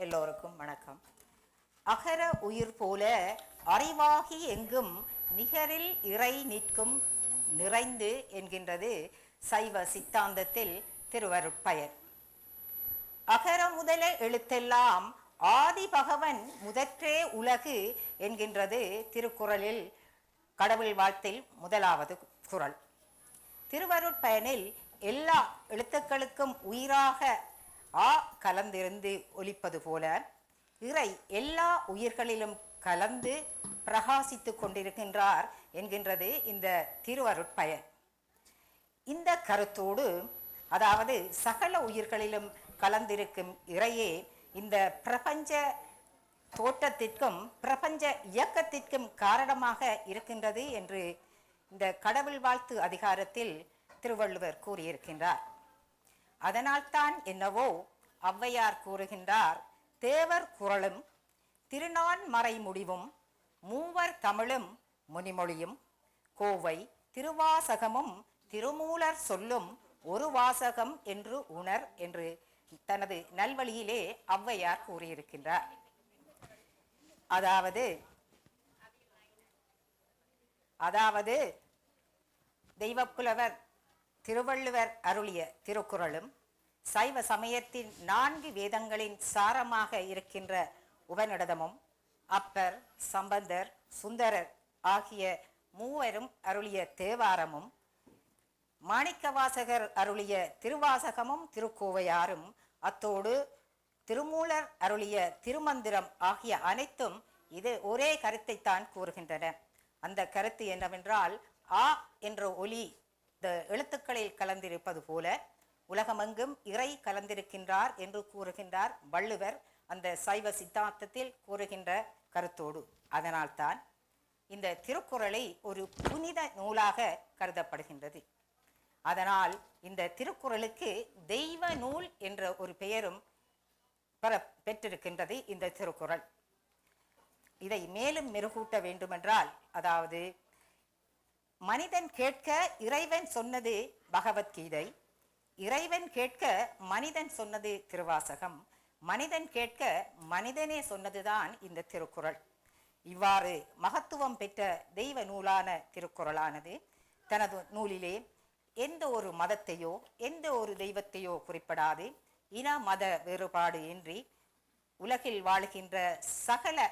எல்லோருக்கும் வணக்கம். அகர உயிர் போல அறிவாகி எங்கும் நிகரில் இறை நிற்கும் நிறைந்து என்கின்றது சைவ சித்தாந்தத்தில் திருவருட்பயன். அகர முதல எழுத்தெல்லாம் ஆதி பகவன் முதற்றே உலகு என்கின்றது திருக்குறளில் கடவுள் வாழ்த்தில் முதலாவது குறள். திருவருட்பயனில் எல்லா எழுத்துக்களுக்கும் உயிராக ஆ கலந்திருந்து ஒலிப்பது போல இறை எல்லா உயிர்களிலும் கலந்து பிரகாசித்து கொண்டிருக்கின்றார் என்கின்றது இந்த திருவருட்பயன். இந்த கருத்தோடு, அதாவது சகல உயிர்களிலும் கலந்திருக்கும் இறையே இந்த பிரபஞ்ச தோற்றத்திற்கும் பிரபஞ்ச இயக்கத்திற்கும் காரணமாக இருக்கின்றது என்று இந்த கடவுள் வாழ்த்து அதிகாரத்தில் திருவள்ளுவர் கூறியிருக்கின்றார். அதனால்தான் என்னவோ ஔவையார் கூறுகின்றார், தேவர் குறளும் திருநான் மறை முடிவும் மூவர் தமிழும் முனிமொழியும் கோவை திருவாசகமும் திருமூலர் சொல்லும் ஒரு வாசகம் என்று உணர் என்று தனது நல்வழியிலே ஔவையார் கூறியிருக்கின்றார். அதாவது தெய்வப்புலவர் திருவள்ளுவர் அருளிய திருக்குறளும் சைவ சமயத்தின் 4 வேதங்களின் சாரமாக இருக்கின்ற உபநிடதமும் அப்பர், சம்பந்தர், சுந்தரர் ஆகிய மூவரும் அருளிய தேவாரமும் மாணிக்கவாசகர் அருளிய திருவாசகமும் திருக்கோவையாரும் அத்தோடு திருமூலர் அருளிய திருமந்திரம் ஆகிய அனைத்தும் இது ஒரே கருத்தைத்தான் கூறுகின்றன. அந்த கருத்து என்னவென்றால், ஆ என்ற ஒலி இந்த எழுத்துக்களில் கலந்திருப்பது போல உலகமெங்கும் இறை கலந்திருக்கின்றார் என்று கூறுகின்றார் வள்ளுவர் அந்த சைவ சித்தாந்தத்தில் கூறுகின்ற கருத்தோடு. அதனால்தான் இந்த திருக்குறளை ஒரு புனித நூலாக கருதப்படுகின்றது. அதனால் இந்த திருக்குறளுக்கு தெய்வ நூல் என்ற ஒரு பெயரும் பெற்றிருக்கின்றது இந்த திருக்குறள். இதை மேலும் மெருகூட்ட வேண்டுமென்றால், அதாவது மனிதன் கேட்க இறைவன் சொன்னது பகவத்கீதை, இறைவன் கேட்க மனிதன் சொன்னது திருவாசகம், மனிதன் கேட்க மனிதனே சொன்னதுதான் இந்த திருக்குறள். இவ்வாறு மகத்துவம் பெற்ற தெய்வ நூலான திருக்குறளானது தனது நூலிலே எந்த ஒரு மதத்தையோ எந்த ஒரு தெய்வத்தையோ குறிப்பிடாது, இன மத வேறுபாடு இன்றி உலகில் வாழுகின்ற சகல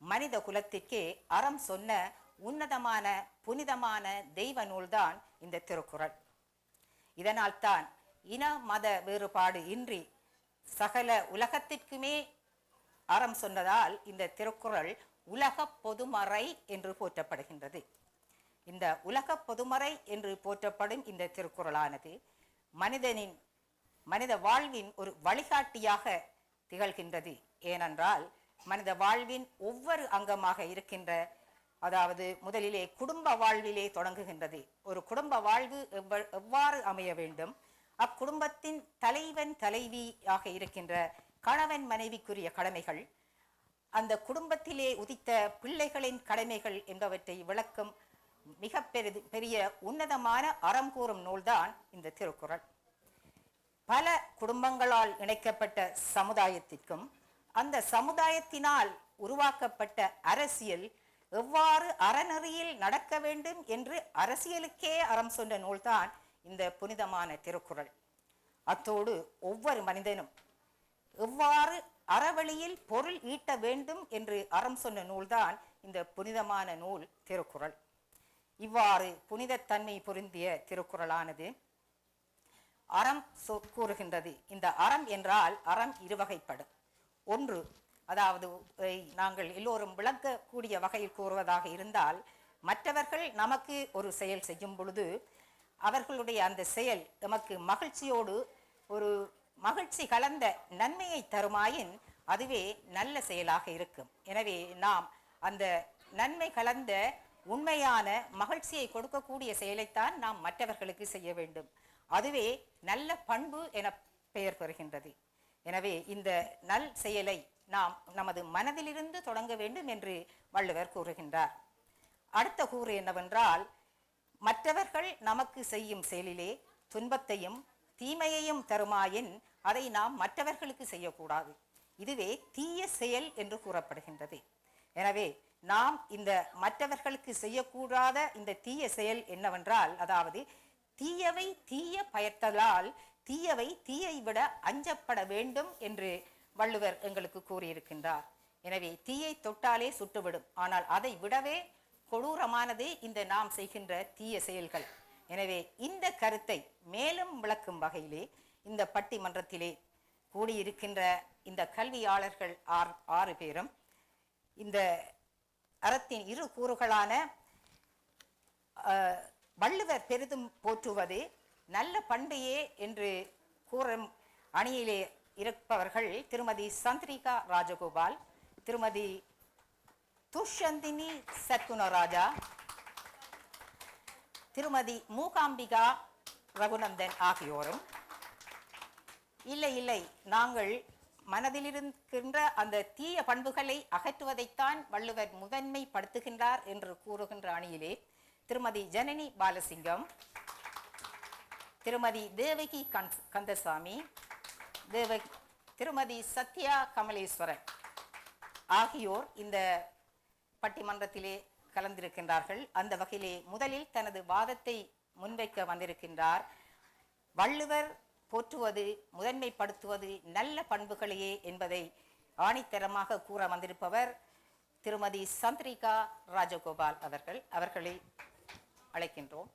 மனித குலத்திற்கே அறம் சொன்ன உன்னதமான புனிதமான தெய்வ நூல்தான் இந்த திருக்குறள். இதனால்தான் இன மத வேறுபாடு இன்றி சகல உலகத்திற்குமே அறம் சொன்னதால் இந்த திருக்குறள் உலக பொதுமறை என்று போற்றப்படுகின்றது. இந்த உலக பொதுமறை என்று போற்றப்படும் இந்த திருக்குறளானது மனித வாழ்வின் ஒரு வழிகாட்டியாக திகழ்கின்றது. ஏனென்றால் மனித வாழ்வின் ஒவ்வொரு அங்கமாக இருக்கின்ற, அதாவது முதலிலே குடும்ப வாழ்விலே தொடங்குகின்றது. ஒரு குடும்ப வாழ்வு எவ்வாறு அமைய வேண்டும், அக்குடும்பத்தின் தலைவன் தலைவியாக இருக்கின்ற கணவன் மனைவிக்குரிய கடமைகள், அந்த குடும்பத்திலே உதித்த பிள்ளைகளின் கடமைகள் என்பவற்றை விளக்கும் மிக பெரிய உன்னதமான அறம் கூறும் நூல்தான் இந்த திருக்குறள். பல குடும்பங்களால் இணைக்கப்பட்ட சமுதாயத்திற்கும் அந்த சமுதாயத்தினால் உருவாக்கப்பட்ட அரசியல் எவ்வாறு அறநெறியில் நடக்க வேண்டும் என்று அரசியலுக்கே அறம் சொன்ன நூல்தான் இந்த புனிதமான திருக்குறள். அத்தோடு ஒவ்வொரு மனிதனும் எவ்வாறு அறவழியில் பொருள் ஈட்ட வேண்டும் என்று அறம் சொன்ன நூல்தான் இந்த புனிதமான நூல் திருக்குறள். இவ்வாறு புனிதத்தன்மை பொருந்திய திருக்குறளானது அறம் கூறுகின்றது. இந்த அறம் என்றால் அறம் இருவகைப்படும். ஒன்று, அதாவது நாங்கள் எல்லோரும் விளக்கக்கூடிய வகையில் கூறுவதாக இருந்தால், மற்றவர்கள் நமக்கு ஒரு செயல் செய்யும் பொழுது அவர்களுடைய அந்த செயல் நமக்கு மகிழ்ச்சியோடு ஒரு மகிழ்ச்சி கலந்த நன்மையை தருமாயின் அதுவே நல்ல செயலாக இருக்கும். எனவே நாம் அந்த நன்மை கலந்த உண்மையான மகிழ்ச்சியை கொடுக்கக்கூடிய செயலைத்தான் நாம் மற்றவர்களுக்கு செய்ய வேண்டும். அதுவே நல்ல பண்பு என பெயர் பெறுகின்றது. எனவே இந்த நல் செயலை நாம் நமது மனதிலிருந்து தொடங்க வேண்டும் என்று வள்ளுவர் கூறுகின்றார். அடுத்த கூறு என்னவென்றால், மற்றவர்கள் நமக்கு செய்யும் செயலிலே துன்பத்தையும் தீமையையும் தருமாயின் அதை நாம் மற்றவர்களுக்கு செய்யக்கூடாது. இதுவே தீய செயல் என்று கூறப்படுகின்றது. எனவே நாம் இந்த மற்றவர்களுக்கு செய்யக்கூடாத இந்த தீய செயல் என்னவென்றால், அதாவது தீயவை தீய பயத்தலால் தீயவை தீயை விட அஞ்சப்பட வேண்டும் என்று வள்ளுவர் எங்களுக்கு கூறியிருக்கின்றார். எனவே தீயை தொட்டாலே சுட்டுவிடும், ஆனால் அதை விடவே கொடூரமானது இந்த நாம் செய்கின்ற தீய செயல்கள். எனவே இந்த கருத்தை மேலும் விளக்கும் வகையிலே இந்த பட்டிமன்றத்திலே கூடியிருக்கின்ற இந்த கல்வியாளர்கள் 6 பேரும் இந்த அறத்தின் இரு கூறுகளான வள்ளுவர் பெரிதும் போற்றுவது நல்ல பண்பையே என்று கூறும் அணியிலே இருப்பவர்கள் திருமதி சந்திரிகா ராஜகோபால், திருமதி துஷந்தினி சத்குணராஜா, திருமதி மூகாம்பிகா ரகுநந்தன் ஆகியோரும், இல்லை நாங்கள் மனதில் இருக்கின்ற அந்த தீய பண்புகளை அகற்றுவதைத்தான் வள்ளுவர் முதன்மைப்படுத்துகின்றார் என்று கூறுகின்ற அணியிலே திருமதி ஜனனி பாலசிங்கம், திருமதி தேவகி கந்தசாமி, திருமதி சத்யா கமலேஸ்வரன் ஆகியோர் இந்த பட்டிமன்றத்திலே கலந்திருக்கின்றார்கள். அந்த வகையிலே முதலில் தனது வாதத்தை முன்வைக்க வந்திருக்கின்றார். வள்ளுவர் போற்றுவது முதன்மைப்படுத்துவது நல்ல பண்புகளையே என்பதை ஆணித்தரமாக கூற வந்திருப்பவர் திருமதி சந்திரிகா ராஜகோபால் அவர்களை அழைக்கின்றோம்.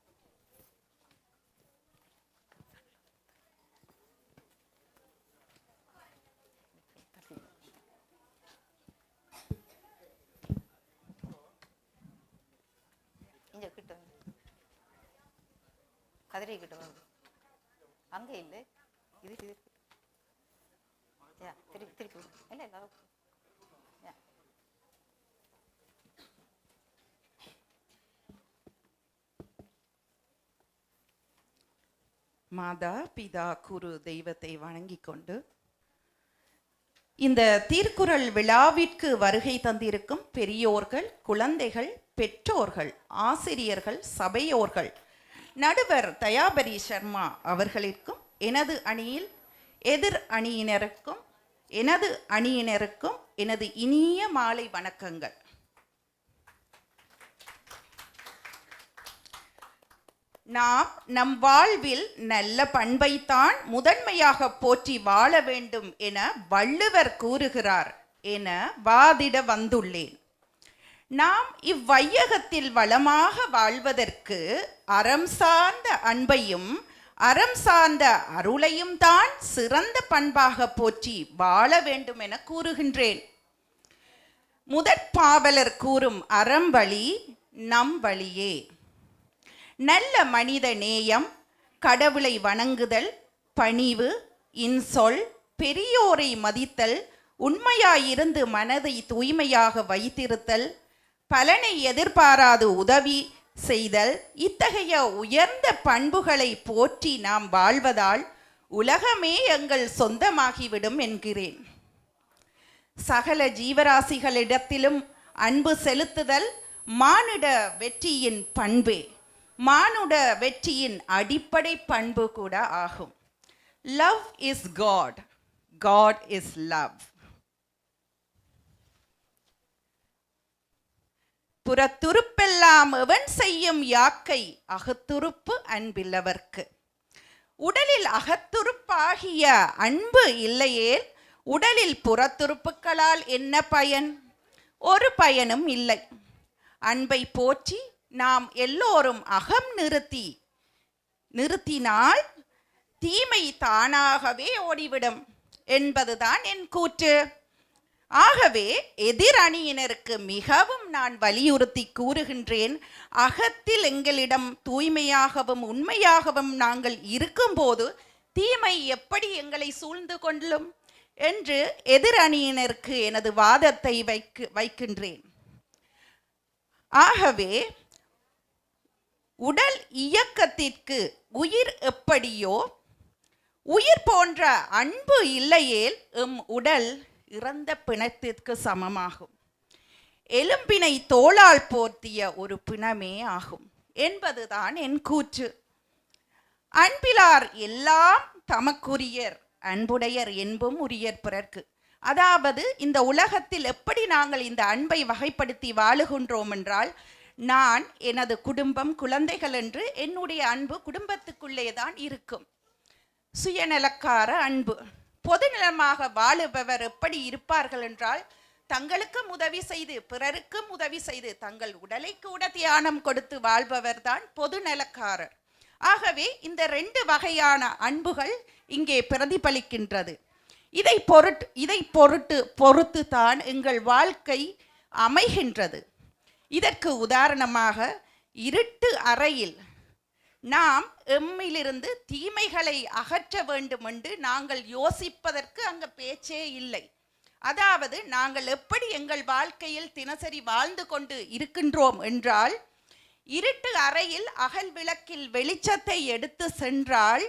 கதிரை கிட்ட வந்து அங்கே இல்லை, இது திருப்பி இல்லை எல்லாரும் மாதா பிதா குரு தெய்வத்தை வணங்கிக் கொண்டு இந்த தீர்க்குறள் விழாவிற்கு வருகை தந்திருக்கும் பெரியோர்கள், குழந்தைகள், பெற்றோர்கள், ஆசிரியர்கள், சபையோர்கள், நடுவர் தயாபரி சர்மா அவர்களிற்கும், எனது அணியில் எதிர் அணியினருக்கும் எனது இனிய மாலை வணக்கங்கள். நாம் நம் வாழ்வில் நல்ல பண்பைத்தான் முதன்மையாக போற்றி வாழ வேண்டும் என வள்ளுவர் கூறுகிறார் என வாதிட வந்துள்ளேன். நாம் இவ்வையகத்தில் வளமாக வாழ்வதற்கு அறம் சார்ந்த அன்பையும் அறம் சார்ந்த அருளையும் தான் சிறந்த பண்பாக போற்றி வாழ வேண்டும் என கூறுகின்றேன். முதற்பாவலர் கூறும் அறம் வழி நம் வழியே. நல்ல மனித நேயம், கடவுளை வணங்குதல், பணிவு, இன்சொல், பெரியோரை மதித்தல், உண்மையாயிருந்து மனதை தூய்மையாக வைத்திருத்தல், பலனை எதிர்பாராது உதவி செய்தல், இத்தகைய உயர்ந்த பண்புகளை போற்றி நாம் வாழ்வதால் உலகமே எங்கள் சொந்தமாகிவிடும் என்கிறேன். சகல ஜீவராசிகளிடத்திலும் அன்பு செலுத்துதல் மானுட வெற்றியின் பண்பே, மானுட வெற்றியின் அடிப்படை பண்பு கூட ஆகும். Love is God, God is love. புறத்துறுப்பெல்லாம் எவன் செய்யும் யாக்கை, அகத்துறுப்பு அன்பில்லவர்க்கு. உடலில் அகத்துறுப்பாகிய அன்பு இல்லையேல் உடலில் புறத்துறுப்புகளால் என்ன பயன்? ஒரு பயனும் இல்லை. அன்பை போற்றி நாம் எல்லோரும் அகம் நிறுத்தினால் தீமை தானாகவே ஓடிவிடும் என்பதுதான் என் கூற்று. ஆகவே எதிர் அணியினருக்கு மிகவும் நான் வலியுறுத்தி கூறுகின்றேன், அகத்தில் எங்களிடம் தூய்மையாகவும் உண்மையாகவும் நாங்கள் இருக்கும்போது தீமை எப்படி எங்களை சூழ்ந்து கொள்ளும் என்று எதிர் அணியினருக்கு எனது வாதத்தை வைக்கின்றேன். ஆகவே உடல் இயக்கத்திற்கு உயிர் எப்படியோ, உயிர் போன்ற அன்பு இல்லையேல் எம் உடல் இறந்த பிணத்திற்கு சமமாகும். எலும்பினை தோளால் போர்த்திய ஒரு பிணமே ஆகும் என்பதுதான் என் கூற்று. அன்பிலார் எல்லாம் தமக்குரியர், அன்புடையர் என்பும் உரியர் பிறர்க்கு. அதாவது இந்த உலகத்தில் எப்படி நாங்கள் இந்த அன்பை வகைப்படுத்தி வாழுகின்றோம் என்றால், நான், எனது குடும்பம், குழந்தைகள் என்று என்னுடைய அன்பு குடும்பத்துக்குள்ளே தான் இருக்கும். சுயநலக்கார அன்பு. பொதுநலமாக வாழுபவர் எப்படி இருப்பார்கள் என்றால், தங்களுக்கும் உதவி செய்து பிறருக்கும் உதவி செய்து தங்கள் உடலை கூட தியானம் கொடுத்து வாழ்பவர் தான் பொதுநலக்காரர். ஆகவே இந்த 2 வகையான அன்புகள் இங்கே பிரதிபலிக்கின்றது. இதை பொறுத்து தான் எங்கள் வாழ்க்கை அமைகின்றது. இதற்கு உதாரணமாக, இருட்டு அறையில் நாம் எம்மிலிருந்து தீமைகளை அகற்ற வேண்டும் என்று நாங்கள் யோசிப்பதற்கு அங்கு பேச்சே இல்லை. அதாவது நாங்கள் எப்படி எங்கள் வாழ்க்கையில் தினசரி வாழ்ந்து கொண்டு இருக்கின்றோம் என்றால், இருட்டு அறையில் அகல் விளக்கில் வெளிச்சத்தை எடுத்து சென்றால்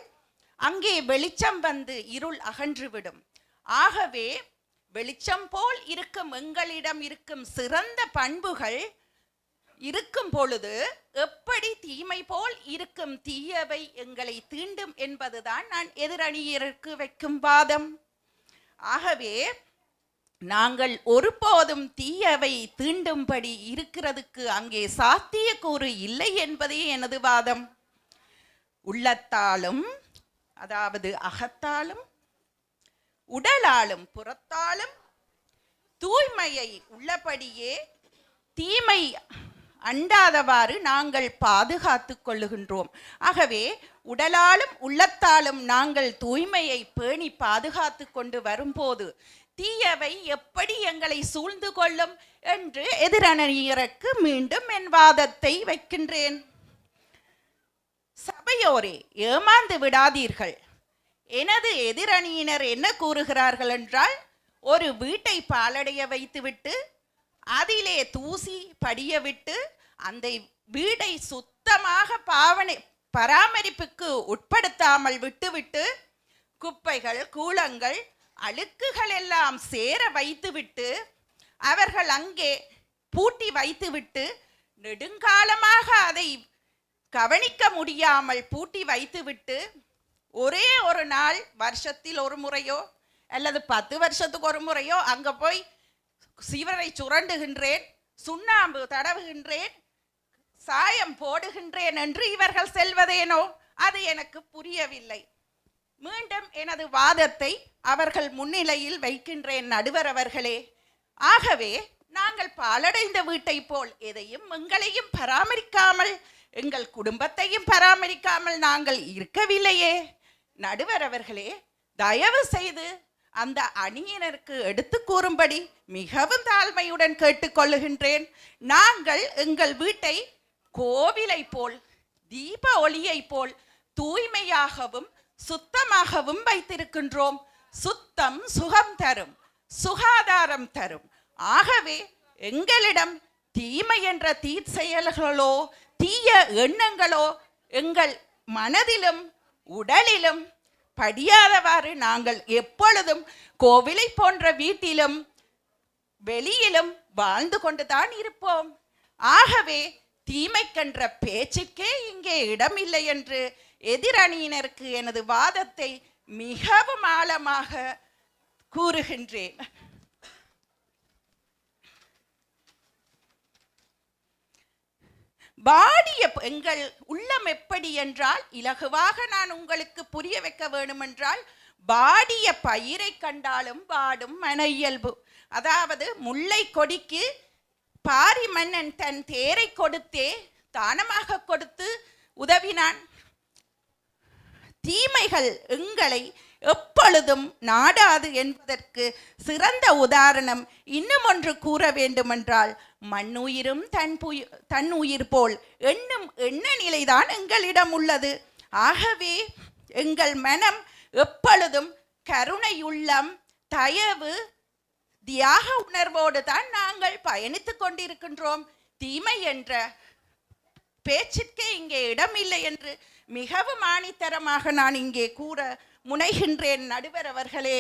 அங்கே வெளிச்சம் வந்து இருள் அகன்றுவிடும். ஆகவே வெளிச்சம் போல் இருக்கும் எங்களிடம் இருக்கும் சிறந்த பண்புகள் இருக்கும் பொழுது எப்படி தீமை போல் இருக்கும் தீயவை எங்களை தீண்டும் என்பதுதான் நான் எதிரணியருக்கு வைக்கும் வாதம். ஆகவே நாங்கள் ஒருபோதும் தீயவை தீண்டும்படி இருக்கிறதுக்கு அங்கே சாத்தியக்கூறு இல்லை என்பதே எனது வாதம். உள்ளத்தாலும், அதாவது அகத்தாலும், உடலாலும் புறத்தாலும் தூய்மையை உள்ளபடியே தீமை அண்டாதவாறு நாங்கள் பாதுகாத்து கொள்ளுகின்றோம். ஆகவே உடலாலும் உள்ளத்தாலும் நாங்கள் தூய்மையை பேணி பாதுகாத்து கொண்டு வரும்போது தீயவை எப்படி எங்களை சூழ்ந்து கொள்ளும் என்று எதிரணியருக்கு மீண்டும் என் வாதத்தை வைக்கின்றேன். சபையோரே, ஏமாந்து விடாதீர்கள். எனது எதிரணியினர் என்ன கூறுகிறார்கள் என்றால், ஒரு வீட்டை பாலடைய வைத்துவிட்டு அதிலே தூசி படிய விட்டு அந்த வீடை சுத்தமாக பராமரிப்புக்கு உட்படுத்தாமல் விட்டுவிட்டு குப்பைகள், கூளங்கள், அழுக்குகள் எல்லாம் சேர வைத்துவிட்டு அவர்கள் அங்கே பூட்டி வைத்துவிட்டு நெடுங்காலமாக அதை கவனிக்க முடியாமல் பூட்டி வைத்துவிட்டு ஒரே ஒரு நாள் வருஷத்தில் ஒரு முறையோ அல்லது 10 வருஷத்துக்கு ஒரு முறையோ அங்கே போய் சிவரை சுரண்டுகின்றேன், சுண்ணாம்பு தடவுகின்றேன், சாயம் போடுகின்றேன் என்று இவர்கள் செல்வதேனோ அது எனக்கு புரியவில்லை. மீண்டும் எனது வாதத்தை அவர்கள் முன்னிலையில் வைக்கின்றேன் நடுவர் அவர்களே. ஆகவே நாங்கள் பாலடைந்த வீட்டை போல் எதையும் எங்களையும் பராமரிக்காமல் எங்கள் குடும்பத்தையும் பராமரிக்காமல் நாங்கள் இருக்கவில்லையே. நடுவர் அவர்களே, தயவு செய்து அந்த அணியினருக்கு எடுத்து கூறும்படி மிகவும் தாழ்மையுடன் கேட்டுக்கொள்ளுகின்றேன். நாங்கள் எங்கள் வீட்டை கோவிலை போல், தீப ஒளியை போல் தூய்மையாகவும் சுத்தமாகவும் வைத்திருக்கின்றோம். சுத்தம் சுகம் தரும், சுகாதாரம் தரும். ஆகவே எங்களிடம் தீமை என்ற தீச்செயல்களோ தீய எண்ணங்களோ எங்கள் மனதிலும் உடலிலும் படியாதவாறு நாங்கள் எப்பொழுதும் கோவிலை போன்ற வீட்டிலும் வெளியிலும் வாழ்ந்து கொண்டுதான் இருப்போம். ஆகவே தீமைக்கென்ற பேச்சுக்கே இங்கே இடமில்லை என்று எதிரணியினருக்கு எனது வாதத்தை மிகவும் ஆழமாக கூறுகின்றேன். வாடிய எங்கள் உள்ளம் எப்படி என்றால், இலகுவாக நான் உங்களுக்கு புரிய வைக்க வேண்டும் என்றால், வாடிய பயிரை கண்டாலும் வாடும் மன இயல்பு. அதாவது முல்லை கொடிக்கு பாரி மன்னன் தன் தேரை கொடுத்தே தானமாக கொடுத்து உதவினான். தீமைகள் எங்களை எப்பொழுதும் நாடாது என்பதற்கு சிறந்த உதாரணம் இன்னும் ஒன்று கூற வேண்டுமென்றால், மண்ணுயிரும் தன் உயிர் போல் எண்ணும் எண்ண நிலைதான் எங்களிடம் உள்ளது. ஆகவே எங்கள் மனம் எப்பொழுதும் கருணையுள்ளம், தயவு, தியாக உணர்வோடு தான் நாங்கள் பயணித்து கொண்டிருக்கின்றோம். தீமை என்ற பேச்சுக்கே இங்கே இடமில்லை என்று மிகவும் ஆணித்தரமாக நான் இங்கே கூற முனைகின்றேன் நடுவர் அவர்களே.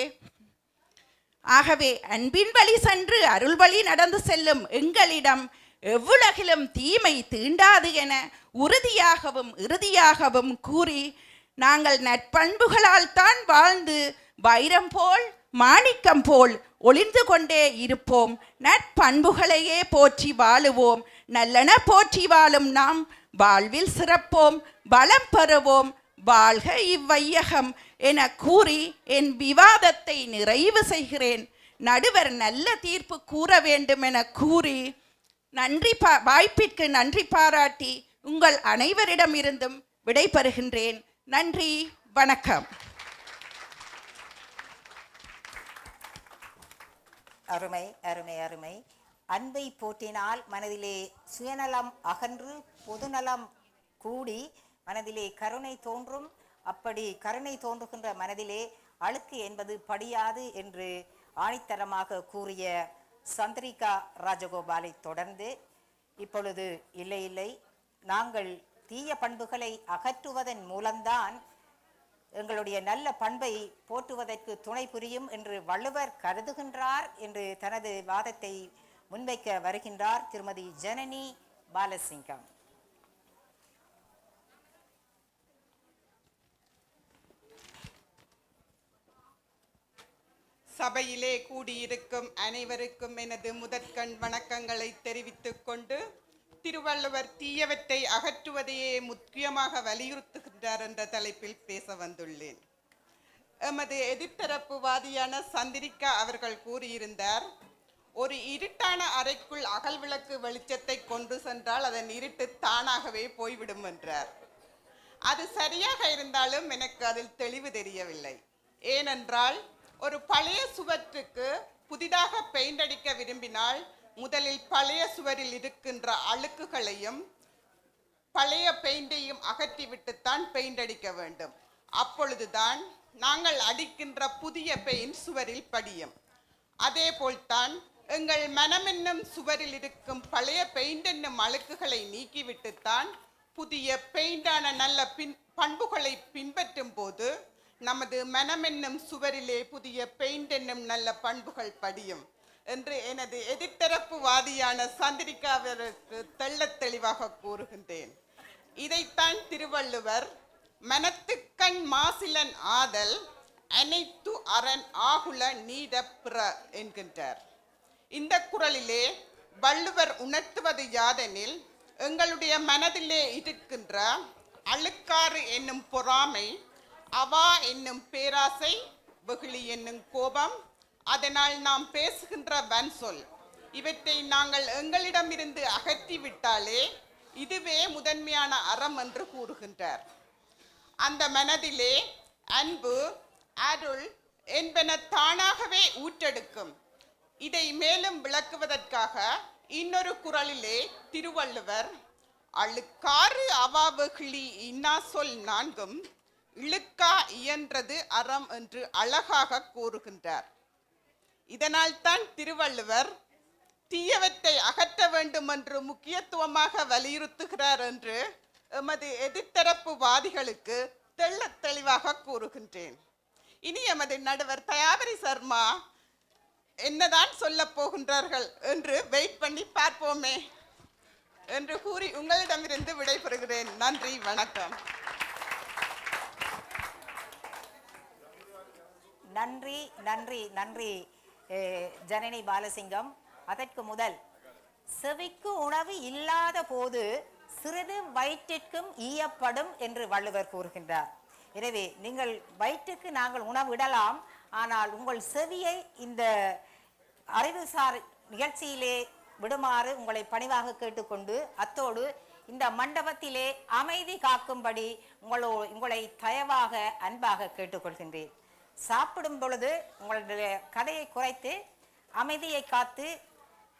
ஆகவே அன்பின் வழி சென்று அருள் வழி நடந்து செல்லும் எங்களிடம் எவ்வுலகிலும் தீமை தீண்டாது என உறுதியாகவும் இறுதியாகவும் கூறி, நாங்கள் நற்பண்புகளால் தான் வாழ்ந்து வைரம் போல் மாணிக்கம் போல் ஒளிந்து கொண்டே இருப்போம். நற்பண்புகளையே போற்றி வாழுவோம். நல்லன போற்றி வாழும் நாம் வாழ்வில் சிறப்போம், வளம் பெறுவோம். வாழ்க இவ்வையகம் என கூறி என் விவாதத்தை நிறைவு செய்கிறேன். நடுவர் நல்ல தீர்ப்பு கூற வேண்டும் என கூறி வாய்ப்பிற்கு நன்றி பாராட்டி உங்கள் அனைவரிடமிருந்தும் விடைபெறுகின்றேன். நன்றி, வணக்கம். அருமை அருமை அருமை. அன்பை போற்றினால் மனதிலே சுயநலம் அகன்று பொதுநலம் கூடி மனதிலே கருணை தோன்றும். அப்படி கருணை தோன்றுகின்ற மனதிலே அழுக்கு என்பது படியாது என்று ஆணித்தரமாக கூறிய சந்திரிகா ராஜகோபாலை தொடர்ந்து இப்பொழுது இல்லை இல்லை, நாங்கள் தீய பண்புகளை அகற்றுவதன் மூலம்தான் எங்களுடைய நல்ல பண்பை போற்றுவதற்கு துணை புரியும் என்று வள்ளுவர் கருதுகின்றார் என்று தனது வாதத்தை முன்வைக்க வருகின்றார் திருமதி ஜனனி பாலசிங்கம். சபையிலே கூடியிருக்கும் அனைவருக்கும் எனது முதற்கண் வணக்கங்களை தெரிவித்துக் கொண்டு, திருவள்ளுவர் தீயவற்றை அகற்றுவதையே முக்கியமாக வலியுறுத்துகின்றார் என்ற தலைப்பில் பேச வந்துள்ளேன். எமது எதிர்த்தரப்புவாதியான சந்திரிகா அவர்கள் கூறியிருந்தார், ஒரு இருட்டான அறைக்குள் அகல் விளக்கு வெளிச்சத்தை கொண்டு சென்றால் அதன் இருட்டு தானாகவே போய்விடும் என்றார். அது சரியாக இருந்தாலும் எனக்கு அதில் தெளிவு தெரியவில்லை. ஏனென்றால் ஒரு பழைய சுவற்றுக்கு புதிதாக பெயிண்ட் அடிக்க விரும்பினால் முதலில் பழைய சுவரில் இருக்கின்ற அழுக்குகளையும் பழைய பெயிண்டையும் அகற்றிவிட்டுத்தான் பெயிண்ட் அடிக்க வேண்டும். அப்பொழுதுதான் நாங்கள் அடிக்கின்ற புதிய பெயிண்ட் சுவரில் படியும். அதே போல்தான் எங்கள் மனமென்னும் சுவரில் இருக்கும் பழைய பெயிண்ட் என்னும் அழுக்குகளை நீக்கிவிட்டுத்தான் புதிய பெயிண்டான நல்ல பண்புகளை பின்பற்றும் போது நமது மனமென்னும் சுவரிலே புதிய பெயிண்ட் என்னும் நல்ல பண்புகள் படியும் என்று எனது எதிர்த்தரப்பு வாதியான சந்திரிகாவிற்கு தெள்ளத் தெளிவாக கூறுகின்றேன். இதைத்தான் திருவள்ளுவர் மனத்துக்கண் மாசிலன் ஆதல் அனைத்து அரண் ஆகுல நீட பிற என்கின்றார். இந்த குறளிலே வள்ளுவர் உணர்த்துவது யாதெனில், எங்களுடைய மனதிலே இருக்கின்ற அழுக்காறு என்னும் பொறாமை, அவா என்னும் பேராசை, வெகுளி என்னும் கோபம், அதனால் நாம் பேசுகின்ற வன்சொல், இவற்றை நாங்கள் எங்களிடமிருந்து அகற்றிவிட்டாலே இதுவே முதன்மையான அறம் என்று கூறுகின்றார். அந்த மனதிலே அன்பு, அருள் என்பன தானாகவே ஊற்றெடுக்கும். இதை மேலும் விளக்குவதற்காக இன்னொரு குறளிலே திருவள்ளுவர், அழுக்காறு அவா வெகுளி இன்னா சொல் நான்கும் இழுக்கா இயன்றது அறம் என்று அழகாக கூறுகின்றார். இதனால் தான் திருவள்ளுவர் தீயவற்றை அகற்ற வேண்டும் என்று முக்கியத்துவமாக வலியுறுத்துகிறார் என்று எமது எதிர்த்தரப்பு வாதிகளுக்கு தெள்ளத் தெளிவாக கூறுகின்றேன். இனி எமது நடுவர் தயாவரி சர்மா என்னதான் சொல்ல போகின்றார்கள் என்று வெயிட் பண்ணி பார்ப்போமே என்று கூறி உங்களிடமிருந்து விடைபெறுகிறேன். நன்றி, வணக்கம். நன்றி நன்றி நன்றி ஜனனி பாலசிங்கம். அதற்கு முதல், செவிக்கு உணவு இல்லாத போது சிறிது வயிற்றிற்கும் ஈயப்படும் என்று வள்ளுவர் கூறுகின்றார். எனவே நீங்கள் வயிற்றுக்கு நாங்கள் உணவு இடலாம், ஆனால் உங்கள் செவியை இந்த அறிவுசார் நிகழ்ச்சியிலே விடுமாறு உங்களை பணிவாக கேட்டுக்கொண்டு, அத்தோடு இந்த மண்டபத்திலே அமைதி காக்கும்படி உங்களை தயவாக அன்பாக கேட்டுக்கொள்கின்றேன். சாப்பிடும் பொழுது உங்களுடைய கதையை குறைத்து அமைதியை காத்து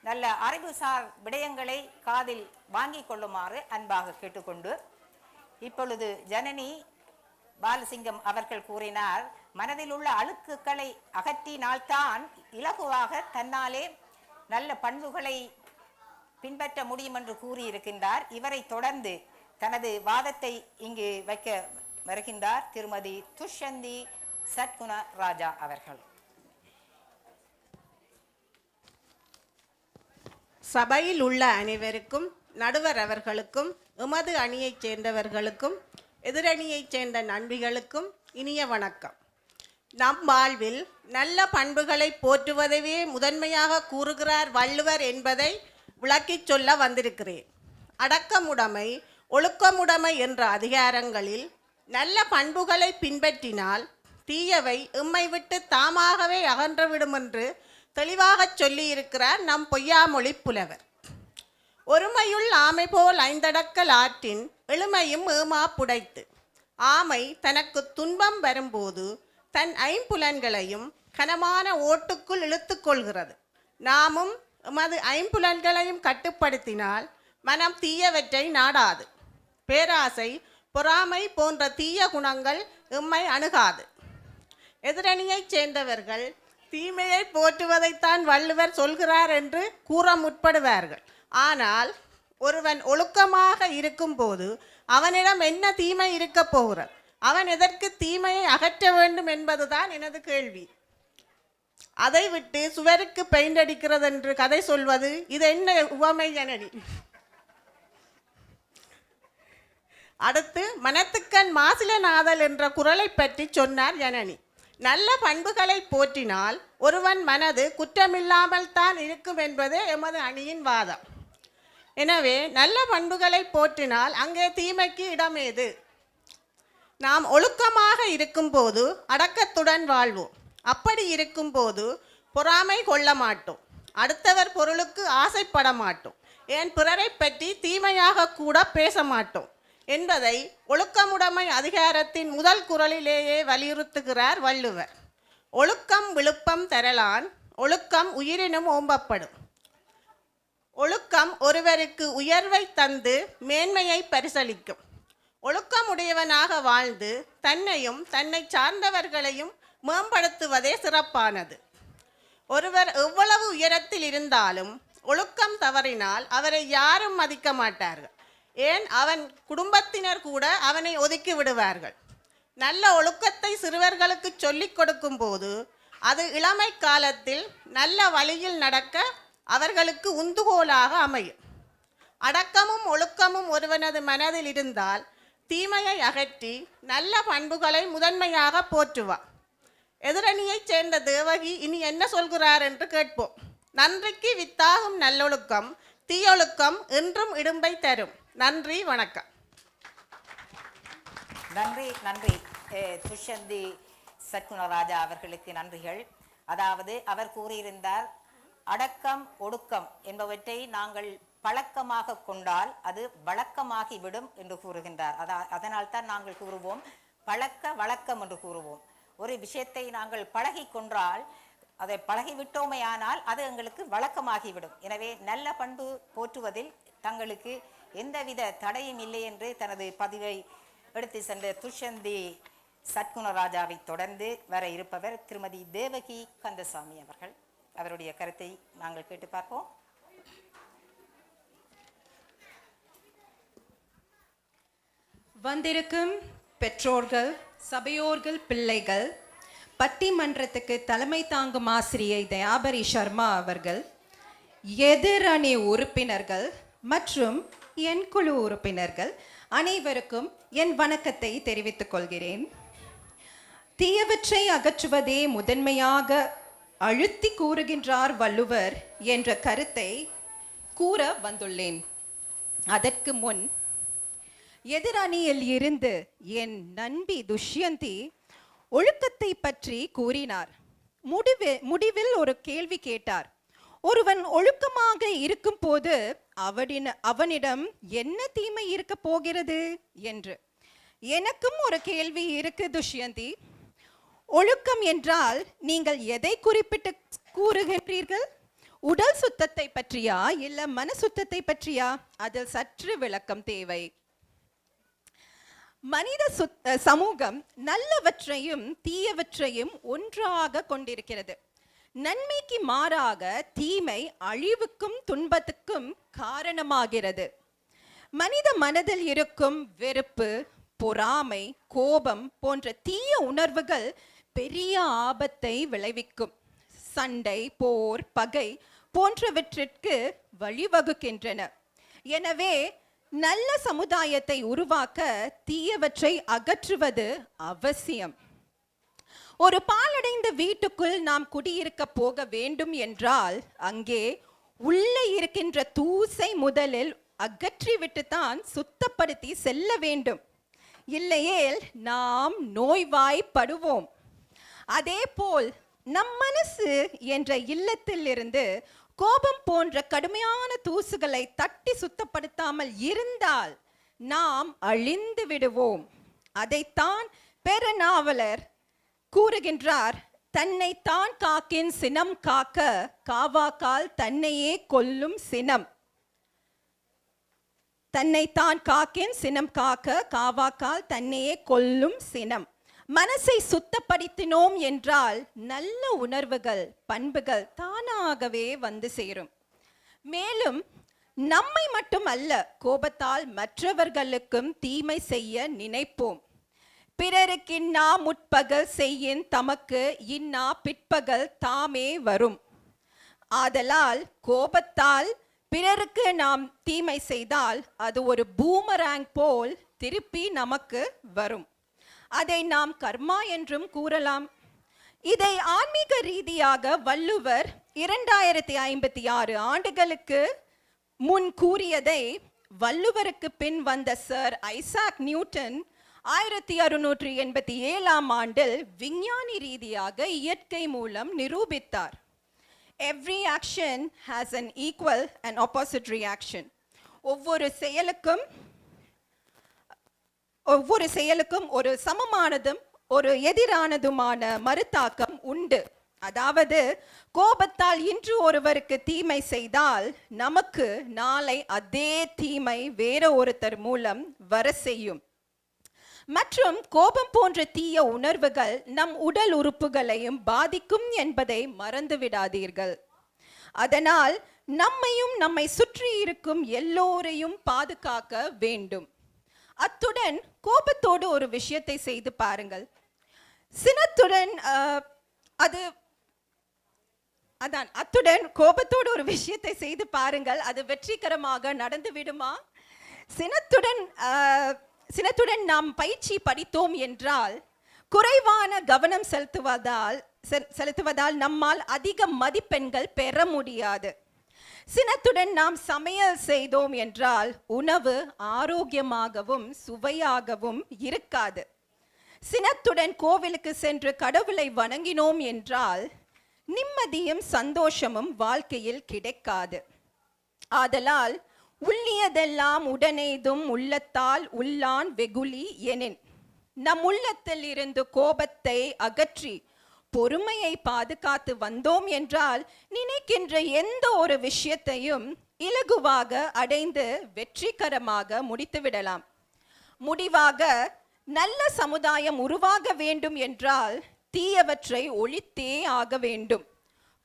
நல்ல அறிவுசார் விடயங்களை காதில் வாங்கி கொள்ளுமாறு அன்பாக கேட்டுக்கொண்டு, இப்பொழுது ஜனனி பாலசிங்கம் அவர்கள் கூறினார், மனதில் உள்ள அழுக்குகளை அகற்றினால்தான் இலகுவாக தன்னாலே நல்ல பண்புகளை பின்பற்ற முடியும் என்று கூறியிருக்கின்றார். இவரை தொடர்ந்து தனது வாதத்தை இங்கு வைக்க வருகின்றார் திருமதி துஷந்தி சத்குண ராஜா அவர்கள். சபையில் உள்ள அனைவருக்கும், நடுவர் அவர்களுக்கும், எமது அணியைச் சேர்ந்தவர்களுக்கும், எதிரணியைச் சேர்ந்த நண்பிகளுக்கும் இனிய வணக்கம். நம் வாழ்வில் நல்ல பண்புகளை போற்றுவதையே முதன்மையாக கூறுகிறார் வள்ளுவர் என்பதை விளக்கிச் சொல்ல வந்திருக்கிறேன். அடக்கமுடைமை, ஒழுக்கமுடைமை என்ற அதிகாரங்களில் நல்ல பண்புகளை பின்பற்றினால் தீயவை எம்மை விட்டு தாமாகவே அகன்றுவிடும் என்று தெளிவாகச் சொல்லியிருக்கிறார் நம் பொய்யாமொழி புலவர். ஒருமையுள் ஆமை போல் ஐந்தடக்கல் ஆற்றின் எளிமையும் ஏமா புடைத்து. ஆமை தனக்கு துன்பம் வரும்போது தன் ஐம்புலன்களையும் கனமான ஓட்டுக்குள் இழுத்து கொள்கிறது. நாமும் எமது ஐம்புலன்களையும் கட்டுப்படுத்தினால் மனம் தீயவற்றை நாடாது. பேராசை, பொறாமை போன்ற தீய குணங்கள் எம்மை அணுகாது. எதிரணியைச் சேர்ந்தவர்கள் தீமையை போற்றுவதைத்தான் வள்ளுவர் சொல்கிறார் என்று கூற முற்படுவார்கள். ஆனால் ஒருவன் ஒழுக்கமாக இருக்கும்போது அவனிடம் என்ன தீமை இருக்கப் போகிறது? அவன் எதற்கு தீமையை அகற்ற வேண்டும் என்பதுதான் எனது கேள்வி. அதை விட்டு சுவருக்கு பெயிண்ட் அடிக்கிறது என்று கதை சொல்வது இது என்ன உவமை ஜனனி? அடுத்து மனத்துக்கண் மாசிலநாதல் என்ற குறளை பற்றி சொன்னார் ஜனனி. நல்ல பண்புகளை போற்றினால் ஒருவன் மனது குற்றமில்லாமல் தான் இருக்கும் என்பதே எமது அணியின் வாதம். எனவே நல்ல பண்புகளை போற்றினால் அங்கே தீமைக்கு இடமேது. நாம் ஒழுக்கமாக இருக்கும்போது அடக்கத்துடன் வாழ்வோம். அப்படி இருக்கும்போது பொறாமை கொள்ள மாட்டோம். அடுத்தவர் பொருளுக்கு ஆசைப்பட மாட்டோம். ஏன் பிறரை பற்றி தீமையாக கூட பேச மாட்டோம் என்பதை ஒழுக்கமுடைமை அதிகாரத்தின் முதல் குறளிலேயே வலியுறுத்துகிறார் வள்ளுவர். ஒழுக்கம் விழுப்பம் தரலான், ஒழுக்கம் உயிரினும் ஓம்பப்படும். ஒழுக்கம் ஒருவருக்கு உயர்வை தந்து மேன்மையை பரிசளிக்கும். ஒழுக்கமுடையவனாக வாழ்ந்து தன்னையும் தன்னை சார்ந்தவர்களையும் மேம்படுத்துவதே சிறப்பானது. ஒருவர் எவ்வளவு உயரத்தில் இருந்தாலும் ஒழுக்கம் தவறினால் அவரை யாரும் மதிக்க மாட்டார்கள். ஏன் அவன் குடும்பத்தினர் கூட அவனை ஒதுக்கி விடுவார்கள். நல்ல ஒழுக்கத்தை சிறுவர்களுக்கு சொல்லிக் கொடுக்கும் போது அது இளமை காலத்தில் நல்ல வழியில் நடக்க அவர்களுக்கு உந்துகோலாக அமையும். அடக்கமும் ஒழுக்கமும் ஒருவனது மனதில் இருந்தால் தீமையை அகற்றி நல்ல பண்புகளை முதன்மையாக போற்றுவார். எதிரணியைச் சேர்ந்த தேவகி இனி என்ன சொல்கிறார் என்று கேட்போம். நன்றிக்கு வித்தாகும் நல்லொழுக்கம் தீயொழுக்கம் என்றும் இடும்பை தரும். நன்றி, வணக்கம். நன்றி நன்றி துஷந்தி சத்குணராஜா அவர்களுக்கு நன்றிகள். அதாவது அவர் கூறியிருந்தார், அடக்கம் ஒடுக்கம் என்பவற்றை நாங்கள் பழக்கமாக கொண்டால் அது வழக்கமாகிவிடும் என்று கூறுகின்றார். அதனால் தான் நாங்கள் கூறுவோம் பழக்க வழக்கம் என்று கூறுவோம். ஒரு விஷயத்தை நாங்கள் பழகி கொன்றால், அதை பழகிவிட்டோமே ஆனால் அது எங்களுக்கு வழக்கமாகிவிடும். எனவே நல்ல பண்பு போற்றுவதில் தங்களுக்கு எந்தவித தடையும் இல்லை என்று தனது பதிவை எடுத்து சென்ற துஷந்தி சத்குணராஜாவை தொடர்ந்து வர இருப்பவர் திருமதி தேவகி கந்தசாமி அவர்கள். அவருடைய கருத்தை நாங்கள் கேட்டு பார்ப்போம். வந்திருக்கும் பெற்றோர்கள், சபையோர்கள், பிள்ளைகள், பட்டிமன்றத்துக்கு தலைமை தாங்கும் ஆசிரியை தயாபரி சர்மா அவர்கள், எதிரணி உறுப்பினர்கள் மற்றும் என் குழு உறுப்பினர்கள் அனைவருக்கும் என் வணக்கத்தை தெரிவித்துக் கொள்கிறேன். தீயவற்றை அகற்றுவதே முதன்மையாக அழுத்தி கூறுகின்றார் வள்ளுவர் என்ற கருத்தை கூற வந்துள்ளேன். அதற்கு முன் எதிரணியில் இருந்து என் நண்பி துஷ்யந்தி ஒழுக்கத்தை பற்றி கூறினார். முடிவில் ஒரு கேள்வி கேட்டார். ஒருவன் ஒழுக்கமாக இருக்கும் போது அவனிடம் என்ன தீமை இருக்க போகிறது என்று. எனக்கும் ஒரு கேள்வி இருக்கு துஷ்யந்தி. ஒழுக்கம் என்றால் நீங்கள் எதை குறிப்பிட்டு கூறுகின்றீர்கள்? உடல் சுத்தத்தை பற்றியா இல்ல மன சுத்தத்தை பற்றியா? அதில் சற்று விளக்கம் தேவை. மனித சமூகம் நல்லவற்றையும் தீயவற்றையும் ஒன்றாக கொண்டிருக்கிறது. நன்மைக்கு மாறாக தீமை அழிவுக்கும் துன்பத்துக்கும் காரணமாகிறது. மனித மனதில் இருக்கும் வெறுப்பு, பொறாமை, கோபம் போன்ற தீய உணர்வுகள் பெரிய ஆபத்தை விளைவிக்கும். சண்டை, போர், பகை போன்றவற்றிற்கு வழிவகுக்கின்றன. எனவே நல்ல சமுதாயத்தை உருவாக்க தீயவற்றை அகற்றுவது அவசியம். ஒரு பாழடைந்த வீட்டுக்குள் நாம் குடியிருக்க போக வேண்டும் என்றால் அங்கே உள்ளே இருக்கின்ற தூசை முதலில் அகற்றிவிட்டுத்தான் சுத்தப்படுத்தி செல்ல வேண்டும். இல்லையேல் நாம் நோய்வாய்ப்படுவோம். அதேபோல் நம் மனசு என்ற இல்லத்தில் இருந்து கோபம் போன்ற கடுமையான தூசுகளை தட்டி சுத்தப்படுத்தாமல் இருந்தால் நாம் அழிந்து விடுவோம். அதைத்தான் பெருநாவலர் கூறுகின்றார். தன்னைத்தான் காக்கின் சினம் காக்க காவாக்கால் தன்னையே கொல்லும் சினம். தன்னைத்தான் காக்கின் சினம் காக்க காவாக்கால் தன்னையே கொல்லும் சினம். மனசை சுத்தப்படுத்தினோம் என்றால் நல்ல உணர்வுகள், பண்புகள் தானாகவே வந்து சேரும். மேலும் நம்மை மட்டும் அல்ல, கோபத்தால் மற்றவர்களுக்கும் தீமை செய்ய நினைப்போம். பிறருக்கின்னா முற்பகல் செய்யின் தமக்கு இன்னா பிற்பகல் தாமே வரும். ஆதலால் கோபத்தால் பிறருக்கு நாம் தீமை செய்தால் அது ஒரு பூமராங் போல் திருப்பி நமக்கு வரும். அதை நாம் கர்மா என்றும் கூறலாம். இதை ஆன்மீக ரீதியாக வள்ளுவர் 2056 ஆண்டுகளுக்கு முன் கூறியதை வள்ளுவருக்கு பின் வந்த சர் ஐசாக் நியூட்டன் 1687 ஆண்டில் விஞ்ஞானி ரீதியாக இயற்கை மூலம் நிரூபித்தார். Every action has an equal and opposite reaction. ஒவ்வொரு செயலுக்கும் ஒரு சமமானதும் ஒரு எதிரானதுமான மறுதாக்கம் உண்டு. அதாவது கோபத்தால் இன்று ஒருவருக்கு தீமை செய்தால் நமக்கு நாளை அதே தீமை வேற ஒருத்தர் மூலம் வர செய்யும். மற்றும் கோபம் போன்ற தீய உணர்வுகள் நம் உடல் உறுப்புகளையும் பாதிக்கும் என்பதை மறந்து விடாதீர்கள். அதனால் நம்மையும் நம்மை சுற்றி இருக்கும் எல்லோரையும் பாதுகாக்க வேண்டும். அத்துடன் கோபத்தோடு ஒரு விஷயத்தை செய்து பாருங்கள். சினத்துடன் அத்துடன் கோபத்தோடு ஒரு விஷயத்தை செய்து பாருங்கள், அது வெற்றிகரமாக நடந்து விடுமா? சினத்துடன் நாம் பயிற்சி படித்தோம் என்றால் குறைவான கவனம் செலுத்துவதால் நம்மால் அதிக மதிப்பெண்கள் பெற முடியாது. சினத்துடன் நாம் சமையல் செய்தோம் என்றால் உணவு ஆரோக்கியமாகவும் சுவையாகவும் இருக்காது. சினத்துடன் கோவிலுக்கு சென்று கடவுளை வணங்கினோம் என்றால் நிம்மதியும் சந்தோஷமும் வாழ்க்கையில் கிடைக்காது. ஆதலால் உள்ளியதெல்லாம் உடனெய்தும் உள்ளத்தால் உள்ளான் வெகுளி எனின். நம் உள்ளத்தில் இருந்து கோபத்தை அகற்றி பொறுமையை பாதுகாத்து வந்தோம் என்றால் நினைக்கின்ற எந்த ஒரு விஷயத்தையும் இலகுவாக அடைந்து வெற்றிகரமாக முடித்துவிடலாம். முடிவாக நல்ல சமுதாயம் உருவாக வேண்டும் என்றால் தீயவற்றை ஒழித்தே ஆக வேண்டும்.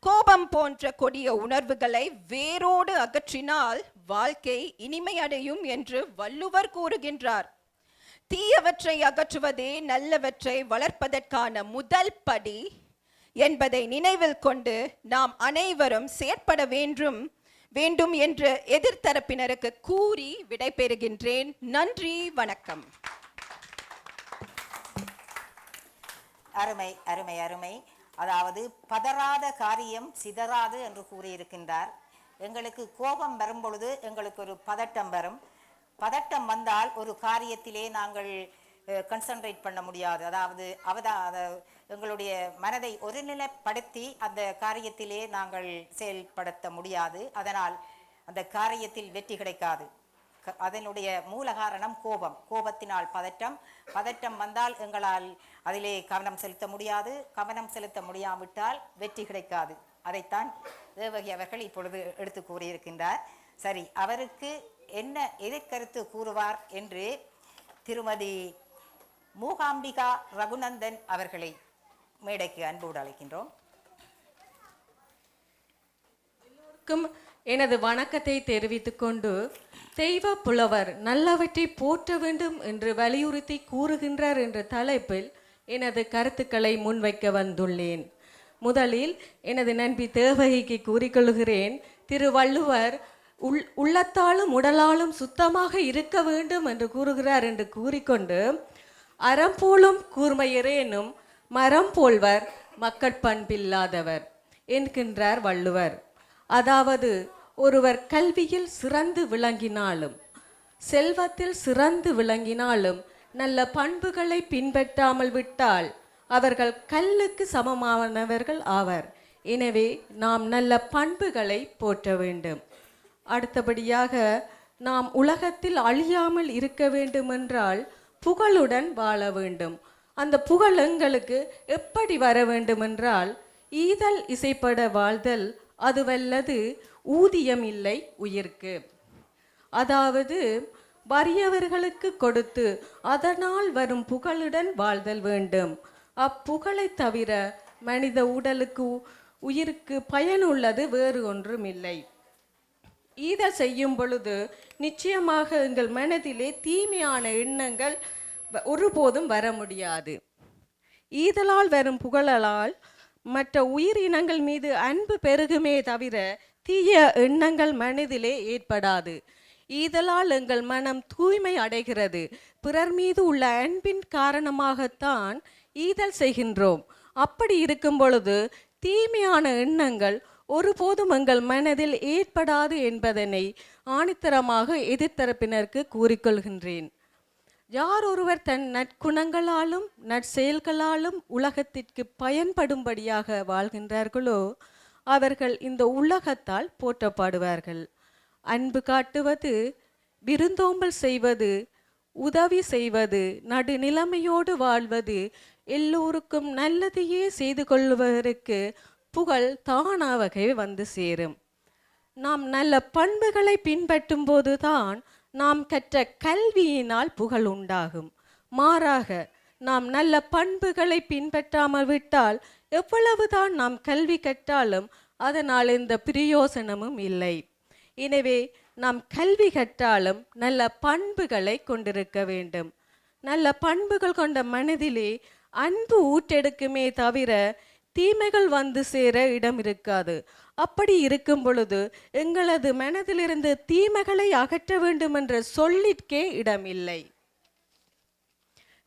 கோபம் போன்ற கொடிய உணர்வுகளை வேரோடு அகற்றினால் வாழ்க்கை இனிமையடையும் என்று வள்ளுவர் கூறுகின்றார். தீயவற்றை அகற்றுவதே நல்லவற்றை வளர்ப்பதற்கான முதல் படி என்பதை நினைவில் கொண்டு நாம் அனைவரும் செயற்பட வேண்டும் என்று எதிர்த்தரப்பினருக்கு கூறி விடைபெறுகின்றேன். நன்றி, வணக்கம். அருமை அருமை அருமை. அதாவது பதறாத காரியம் சிதறாது என்று கூறியிருக்கின்றார். எங்களுக்கு கோபம் வரும் பொழுது எங்களுக்கு ஒரு பதட்டம் வரும். பதட்டம் வந்தால் ஒரு காரியத்திலே நாங்கள் கன்சன்ட்ரேட் பண்ண முடியாது. அதாவது எங்களுடைய மனதை ஒருநிலைப்படுத்தி அந்த காரியத்திலே நாங்கள் செயல்படுத்த முடியாது. அதனால் அந்த காரியத்தில் வெற்றி கிடைக்காது. அதனுடைய மூல காரணம் கோபம். கோபத்தினால் பதட்டம் வந்தால் எங்களால் அதிலே கவனம் செலுத்த முடியாது. கவனம் செலுத்த முடியாவிட்டால் வெற்றி கிடைக்காது. அதைத்தான் தேவகி அவர்கள் இப்பொழுது எடுத்து கூறியிருக்கின்றார். சரி, அவருக்கு என்ன எதிர்கருத்து கூறுவார் என்று திருமதி மூகாம்பிகா ரகுநந்தன் அவர்களை மேடைக்கு அன்போடு அழைக்கின்றோம். எல்லோருக்கும் எனது வணக்கத்தை தெரிவித்துக் கொண்டு, தெய்வ புலவர் நல்லவற்றை போற்ற வேண்டும் என்று வலியுறுத்தி கூறுகின்றார் என்ற தலைப்பில் எனது கருத்துக்களை முன்வைக்க வந்துள்ளேன். முதலில் எனது நண்பி தேவகிக்கு கூறிக்கொள்கிறேன், திருவள்ளுவர் உள்ளத்தாலும் உடலாலும் சுத்தமாக இருக்க வேண்டும் என்று கூறுகிறார் என்று கூறிக்கொண்டு, அறம் போலும் கூர்மையரேனும் மரம் போல்வர் மக்கட்பண்பில்லாதவர் என்கின்றார் வள்ளுவர். அதாவது ஒருவர் கல்வியில் சிறந்து விளங்கினாலும் செல்வத்தில் சிறந்து விளங்கினாலும் நல்ல பண்புகளை பின்பற்றாமல் விட்டால் அவர்கள் கல்லுக்கு சமமானவர்கள் ஆவர். எனவே நாம் நல்ல பண்புகளை போற்ற வேண்டும். அடுத்தபடியாக நாம் உலகத்தில் அழியாமல் இருக்க வேண்டுமென்றால் புகழுடன் வாழ வேண்டும். அந்த புகழ் எங்களுக்கு எப்படி வர வேண்டுமென்றால் ஈதல் இசைப்பட வாழ்தல் அதுவல்லது ஊதியம் இல்லை உயிர்க்கு. அதாவது வறியவர்களுக்கு கொடுத்து அதனால் வரும் புகழுடன் வாழ்தல் வேண்டும். அப்புகழை தவிர மனித உடலுக்கு உயிருக்கு பயனுள்ளது வேறு ஒன்றும் இல்லை. ஈதல் செய்யும் பொழுது நிச்சயமாக எங்கள் மனதிலே தீமையான எண்ணங்கள் ஒருபோதும் வர முடியாது. ஈதலால் வரும் புகழால் மற்ற உயிரினங்கள் மீது அன்பு பெருகுமே தவிர தீய எண்ணங்கள் மனதிலே ஏற்படாது. ஈதலால் எங்கள் மனம் தூய்மை அடைகிறது. பிறர் மீது உள்ள அன்பின் காரணமாகத்தான் ஈதல் செய்கின்றோம். அப்படி இருக்கும் பொழுது தீமையான எண்ணங்கள் ஒருபோதும் எங்கள் மனதில் ஏற்படாது என்பதனை ஆணித்தரமாக எதிர்த்தரப்பினருக்கு கூறிக்கொள்கின்றேன். யார் ஒருவர் தன் நற்குணங்களாலும் நற்செயல்களாலும் உலகத்திற்கு பயன்படும்படியாக வாழ்கின்றார்களோ அவர்கள் இந்த உலகத்தால் போற்றப்படுவார்கள். அன்பு காட்டுவது, விருந்தோம்பல் செய்வது, உதவி செய்வது, நடுநிலைமையோடு வாழ்வது, எல்லோருக்கும் நல்லதையே செய்து கொள்வதற்கு புகழ் தானாகவே வந்து சேரும். நாம் நல்ல பண்புகளை பின்பற்றும் போதுதான் நாம் கற்ற கல்வியினால் புகழ் உண்டாகும். மாறாக நாம் நல்ல பண்புகளை பின்பற்றாமல் விட்டால் எவ்வளவுதான் நாம் கல்வி கற்றாலும் அதனால் எந்த பிரயோசனமும் இல்லை. எனவே நாம் கல்வி கற்றாலும் நல்ல பண்புகளை கொண்டிருக்க வேண்டும். நல்ல பண்புகள் கொண்ட மனதிலே அன்பு ஊற்றெடுக்குமே தவிர தீமைகள் வந்து சேர இடம் இருக்காது. அப்படி இருக்கும் பொழுது எங்களது மனதிலிருந்து தீமைகளை அகற்ற வேண்டும் என்ற சொல்லிற்கே இடமில்லை.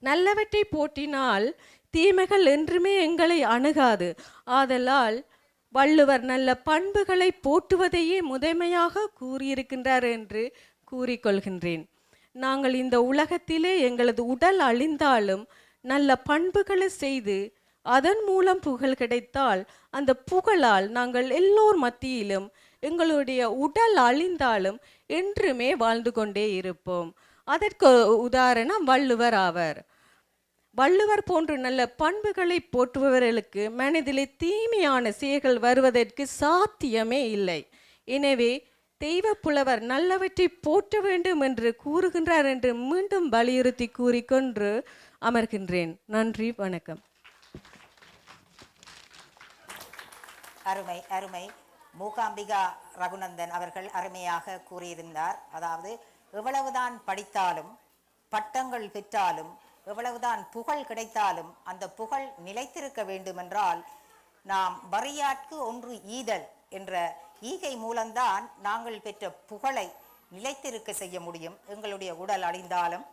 நல்லவற்றை போற்றினால் தீமைகள் என்றுமே எங்களை அணுகாது. ஆதலால் வள்ளுவர் நல்ல பண்புகளை போற்றுவதையே முதன்மையாக கூறியிருக்கின்றார் என்று கூறிக்கொள்கின்றேன். நாங்கள் இந்த உலகத்திலே எங்களது உடல் அழிந்தாலும் நல்ல பண்புகளை செய்து அதன் மூலம் புகழ் கிடைத்தால் அந்த புகழால் நாங்கள் எல்லோர் மத்தியிலும் எங்களுடைய உடல் அழிந்தாலும் என்றுமே வாழ்ந்து கொண்டே இருப்போம். அதற்கு உதாரணம் வள்ளுவர் ஆவர். வள்ளுவர் போன்ற நல்ல பண்புகளை போற்றுபவர்களுக்கு மனதிலே தீமையான செயல்கள் வருவதற்கு சாத்தியமே இல்லை. எனவே தெய்வ புலவர் நல்லவற்றை போற்ற வேண்டும் என்று கூறுகின்றார் என்று மீண்டும் வலியுறுத்தி கூறிக்கொண்டு அமர்கின்றேன். நன்றி, வணக்கம். அருமை அருமை. மூகாம்பிகா ரகுநந்தன் அவர்கள் அருமையாக கூறியிருந்தார். அதாவது எவ்வளவுதான் படித்தாலும் பட்டங்கள் பெற்றாலும் எவ்வளவுதான் புகழ் கிடைத்தாலும் அந்த புகழ் நிலைத்திருக்க வேண்டுமென்றால் நாம் வறியாட்கு ஒன்று ஈதல் என்ற ஈகை மூலம்தான் நாங்கள் பெற்ற புகழை நிலைத்திருக்க செய்ய முடியும். எங்களுடைய உடல் அழிந்தாலும்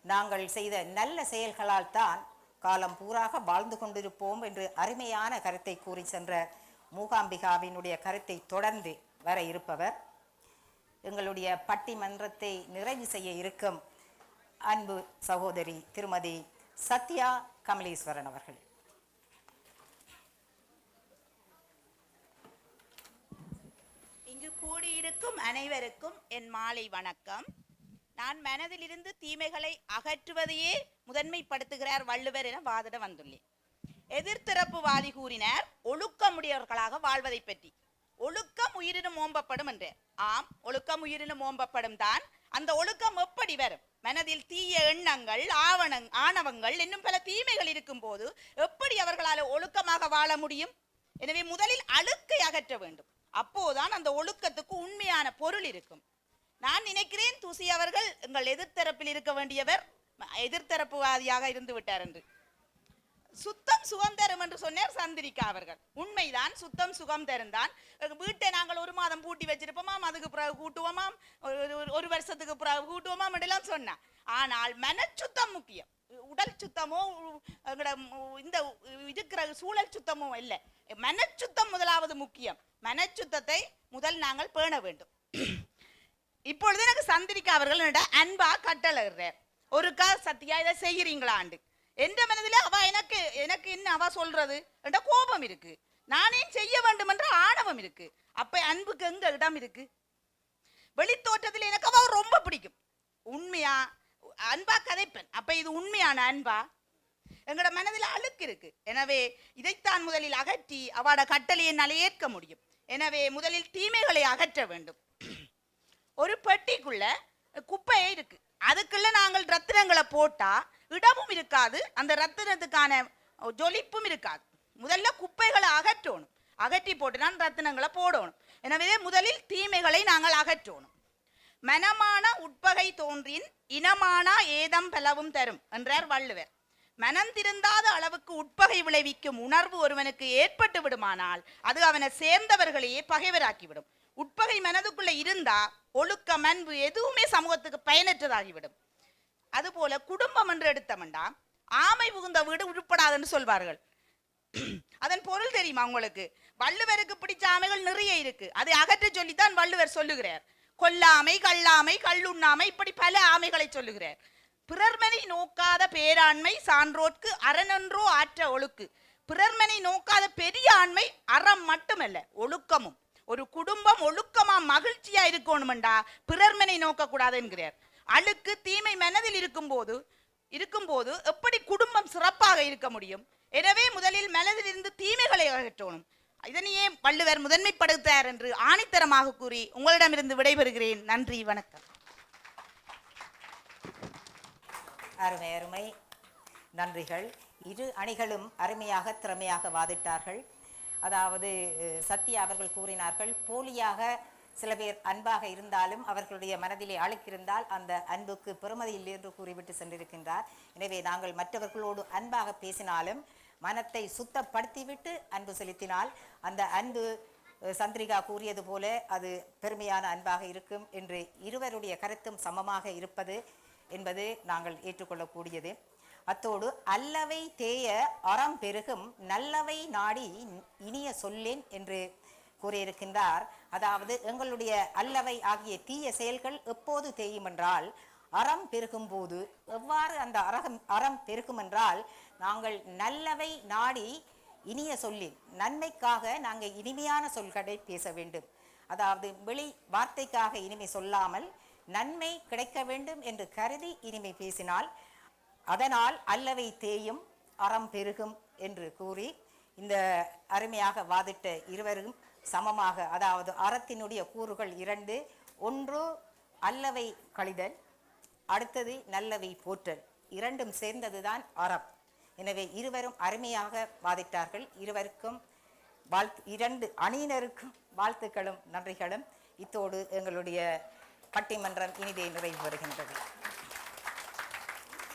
நாங்கள் செய்த நல்ல செயல்களால் தான் காலம் பூராக வாழ்ந்து கொண்டிருப்போம் என்று அருமையான கருத்தை கூறி சென்ற மூகாம்பிகாவினுடைய கருத்தை தொடர்ந்து வர இருப்பவர் எங்களுடைய பட்டிமன்றத்தை நிறைவு செய்ய இருக்கும் அன்பு சகோதரி திருமதி சத்யா கமலீஸ்வரன் அவர்கள். இங்கு கூடியிருக்கும் அனைவருக்கும் என் மாலை வணக்கம். நான் மனதிலிருந்து தீமைகளை அகற்றுவதையே முதன்மைப்படுத்துகிறார் வள்ளுவர் என வாதிட வந்துள்ளேன். எதிர்த்தரப்பு வாதி கூறினார் ஒழுக்கமுடையவர்களாக வாழ்வதை பற்றி. ஒழுக்கம் உயிரினும் ஓம்பப்படும் என்றார். ஆம், ஒழுக்கம் உயிரினும் ஓம்பப்படும் தான். அந்த ஒழுக்கம் எப்படி வரும்? மனதில் தீய எண்ணங்கள், ஆணவங்கள் இன்னும் பல தீமைகள் இருக்கும் போது எப்படி அவர்களால் ஒழுக்கமாக வாழ முடியும்? எனவே முதலில் அழுக்கை அகற்ற வேண்டும். அப்போதான் அந்த ஒழுக்கத்துக்கு உண்மையான பொருள் இருக்கும். நான் நினைக்கிறேன் துசி அவர்கள் எங்கள் எதிர்த்தரப்பில் இருக்க வேண்டியவர் எதிர்த்தரப்புவாதியாக இருந்து விட்டார் என்று. சுத்தம் சுகம் தரும் என்று சொன்னார் சந்திரிகா அவர்கள். உண்மைதான், சுத்தம் சுகம் தரும் தான். வீட்டை நாங்கள் 1 மாதம் பூட்டி வச்சிருப்போமாம், அதுக்கு பிறகு கூட்டுவோமாம், 1 வருஷத்துக்கு பிறகு கூட்டுவோமாம் என்றெல்லாம் சொன்னா. ஆனால் மனச்சுத்தம் முக்கியம். உடல் சுத்தமோ எங்களோட இந்த இருக்கிற சூழல் சுத்தமோ இல்லை, மனச்சுத்தம் முதலாவது முக்கியம். மனச்சுத்தத்தை முதல் நாங்கள் பேண வேண்டும். இப்பொழுது எனக்கு சந்திரிகா அவர்கள் அன்பா கட்டளைறார், ஒருக்கா சத்தியா இதை செய்கிறீங்களாண்டு. எந்த மனதில் அவ எனக்கு எனக்கு என்ன அவ சொல்றது என்ற கோபம் இருக்கு, நானே செய்ய வேண்டும் என்ற ஆணவம் இருக்கு. அப்ப அன்புக்கு எங்க இடம் இருக்கு? வெளித்தோட்டத்தில் எனக்கு அவ ரொம்ப பிடிக்கும், உண்மையா அன்பா கதைப்பேன். அப்ப இது உண்மையான அன்பா? எங்களோட மனதில் அழுக்கு இருக்கு. எனவே இதைத்தான் முதலில் அகற்றி அவட கட்டளை என்னால் ஏற்க முடியும். எனவே முதலில் தீமைகளை அகற்ற வேண்டும். ஒரு பெட்டிக்குள்ள குப்பையே இருக்கு, அதுக்குள்ள நாங்கள் ரத்தினங்களை போட்டா இடமும் இருக்காது, அந்த ரத்தினத்துக்கான ஜொலிப்பும் இருக்காது. முதல்ல குப்பைகளை அகற்றணும், அகற்றி போட்டு நான் ரத்தினங்களை போடணும். எனவே முதலில் தீமைகளை நாங்கள் அகற்றணும். மனமான உட்பகை தோன்றின் இனமானா ஏதம் பலவும் தரும் என்றார் வள்ளுவர். மனம் திருந்தாத அளவுக்கு உட்பகை விளைவிக்கும் உணர்வு ஒருவனுக்கு ஏற்பட்டு விடுமானால் அது அவனை சேர்ந்தவர்களையே பகைவராக்கிவிடும். உட்பகை மனதுக்குள்ள இருந்தா ஒழுக்கம், அன்பு எதுவுமே சமூகத்துக்கு பயனற்றதாகிவிடும். அதுபோல குடும்பம் என்று எடுத்தமெண்டா ஆமை புகுந்த வீடு உருப்படாதுன்னு சொல்வார்கள். அதன் பொருள் தெரியுமா உங்களுக்கு? வள்ளுவருக்கு பிடிச்ச ஆமைகள் நிறைய இருக்கு, அதை அகற்ற சொல்லித்தான் வள்ளுவர் சொல்லுகிறார். கொல்லாமை, கல்லாமை, கல்லுண்ணாமை, இப்படி பல ஆமைகளை சொல்லுகிறார். பிறர்மனை நோக்காத பேராண்மை சான்றோர்க்கு அறனொன்றோ ஆற்ற ஒழுக்கு. பிறர்மனை நோக்காத பெரிய ஆண்மை அறம் மட்டுமல்ல, ஒழுக்கமும். ஒரு குடும்பம் ஒழுக்கமா மகிழ்ச்சியா இருக்கணும்டா பிறர்மனை நோக்க கூடாது என்கிறார். அழுக்கு தீமை மனதில் இருக்கும்போது எப்படி குடும்பம் சிறப்பாக இருக்க முடியும்? எனவே முதலில் மனதில் இருந்து தீமைகளை அகற்றணும். இதனையே வள்ளுவர் முதன்மைப்படுத்தார் என்று ஆணித்தரமாக கூறி உங்களிடமிருந்து விடைபெறுகிறேன். நன்றி, வணக்கம். அருமை அருமை, நன்றிகள். இரு அணிகளும் அருமையாக திறமையாக வாதிட்டார்கள். அதாவது சத்யா அவர்கள் கூறினார்கள், போலியாக சில பேர் அன்பாக இருந்தாலும் அவர்களுடைய மனதிலே அழுக்கிருந்தால் அந்த அன்புக்கு பெறுமதி இல்லை என்று கூறிவிட்டு சென்றிருக்கின்றார். எனவே நாங்கள் மற்றவர்களோடு அன்பாக பேசினாலும் மனத்தை சுத்தப்படுத்திவிட்டு அன்பு செலுத்தினால் அந்த அன்பு சந்திரிகா கூறியது போல அது பெருமையான அன்பாக இருக்கும் என்று இருவருடைய கருத்தும் சமமாக இருப்பது என்பது நாங்கள் ஏற்றுக்கொள்ளக்கூடியது. அத்தோடு அல்லவை தேய அறம் பெருகும் நல்லவை நாடி இனிய சொல்லேன் என்று கூறியிருக்கின்றார். அதாவது எங்களுடைய அல்லவை ஆகிய தீய செயல்கள் எப்போது தேயும் என்றால் அறம் பெருகும் போது. எவ்வாறு அந்த அறம் பெருகும் என்றால் நாங்கள் நல்லவை நாடி இனிய சொல்லில், நன்மைக்காக நாங்கள் இனிமையான சொல்களை பேச வேண்டும். அதாவது வெளி வார்த்தைக்காக இனிமை சொல்லாமல் நன்மை கிடைக்க வேண்டும் என்று கருதி இனிமை பேசினால் அதனால் அல்லவை தேயும் அறம் பெருகும் என்று கூறி இந்த அருமையாக வாதிட்ட இருவரும் சமமாக, அதாவது அறத்தினுடைய கூறுகள் இரண்டு, ஒன்று அல்லவை கழிதல், அடுத்தது நல்லவை போற்றல், இரண்டும் சேர்ந்ததுதான் அறம். எனவே இருவரும் அருமையாக வாதிட்டார்கள். இருவருக்கும் இரண்டு அணியினருக்கும் வாழ்த்துக்களும் நன்றிகளும். இத்தோடு எங்களுடைய பட்டிமன்றம் இனிதே நிறைவு பெறுகின்றது.